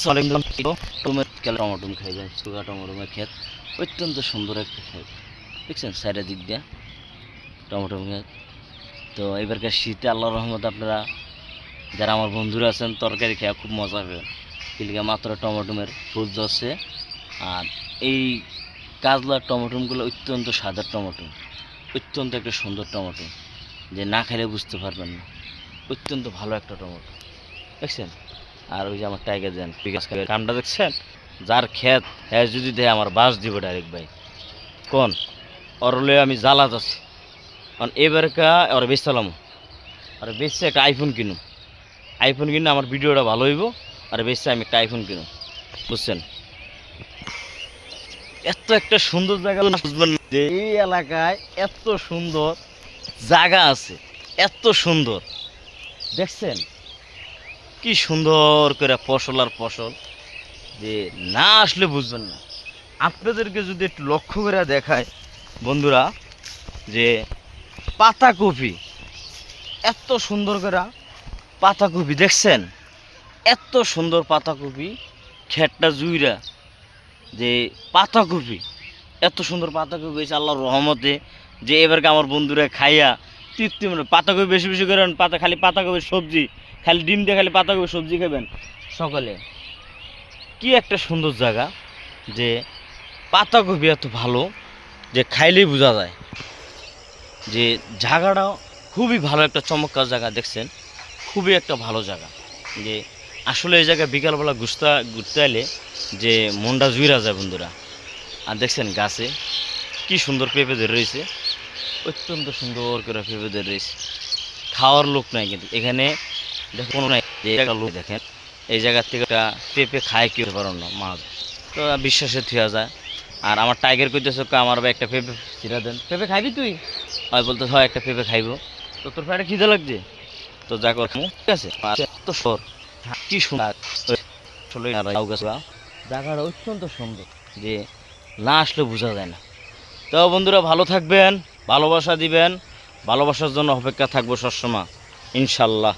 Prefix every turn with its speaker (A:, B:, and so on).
A: Tomato খাই যায়, সুগা টমেটোমের ক্ষেত, অত্যন্ত সুন্দর একটা ক্ষেত দেখছেন সাইডের দিক দিয়ে টমেটো ক্ষেত। তো এবারকার শীতে আল্লাহর রহমতে আপনারা যারা আমার বন্ধুরা আছেন তরকারি খেয়ে খুব মজা পাবেন। কিলিকা মাত্র টমেটোমের ফুল ধরছে। আর এই কাজলার টমেটোগুলো অত্যন্ত সাদা টমেটো, অত্যন্ত একটা সুন্দর টমেটো, যে না খেলে বুঝতে পারবেন না, অত্যন্ত ভালো একটা টমেটো দেখছেন। আর ওই যে আমার টাইগার দেন কামটা দেখছেন, যার ক্ষেত হ্যাঁ যদি দেয় আমার বাস দিব ডাইরেক্ট ভাই কোন অরলে আমি জ্বালাত আছি। কারণ এবারকা ওরা বেচলাম, আর বেচছে একটা আইফোন কিনুম, আইফোন কিনে আমার ভিডিওটা ভালো হইব, আর বেচছে আমি একটা আইফোন কিনুম বুঝছেন। এত একটা সুন্দর জায়গা বুঝবেন না যে এই এলাকায় এত সুন্দর জায়গা আছে, এত সুন্দর দেখছেন কি সুন্দর করে ফসল আর ফসল, যে না আসলে বুঝবেন না। আপনাদেরকে যদি একটু লক্ষ্য করে দেখায় বন্ধুরা, যে পাতাকপি এত সুন্দর করে পাতাকপি দেখছেন, এত সুন্দর পাতাকপি খেটটা জুইরা, যে পাতাকপি এত সুন্দর পাতাকপি হয়েছে আল্লাহর রহমতে, যে এবারকে আমার বন্ধুরা খাইয়া তৃপ্তি মানে পাতাকপি বেশি বেশি করে পাতা, খালি পাতাকপির সবজি, খালি ডিম দিয়ে খালি পাতাকপির সবজি খাবেন সকালে। কি একটা সুন্দর জায়গা, যে পাতাকপি এত ভালো যে খাইলেই বোঝা যায় যে জায়গাটা খুবই ভালো, একটা চমৎকার জায়গা দেখছেন, খুবই একটা ভালো জায়গা। যে আসলে এই জায়গায় বিকালবেলা ঘুরতে এলে যে মনটা জুইরা যায় বন্ধুরা। আর দেখছেন গাছে কি সুন্দর পেঁপে ধরে রয়েছে, অত্যন্ত সুন্দর করে পেঁপে ধরে রয়েছে। খাওয়ার লোক নাই কিন্তু এখানে দেখুন কোনো নাই, যে একটা লোক দেখেন এই জায়গার থেকে একটা পেঁপে খায় কেউ পারেন না মাছ, তো বিশ্বাসে থুয়া যায়। আর আমার টাইগার কইতেছে আমার ভাই একটা পেঁপে ছিঁড়া দেন, পেঁপে খাইবি তুই? হয় বলতে হয় একটা পেঁপে খাইবো, তো তোর পেটে খিদে লাগছে তো যা কর ঠিক আছে। তো সর কি সুন্দর জায়গাটা অত্যন্ত সুন্দর, যে না আসলে বোঝা যায় না। তো বন্ধুরা ভালো থাকবেন, ভালোবাসা দিবেন, ভালোবাসার জন্য অপেক্ষা থাকবো সবসময় ইনশাল্লাহ।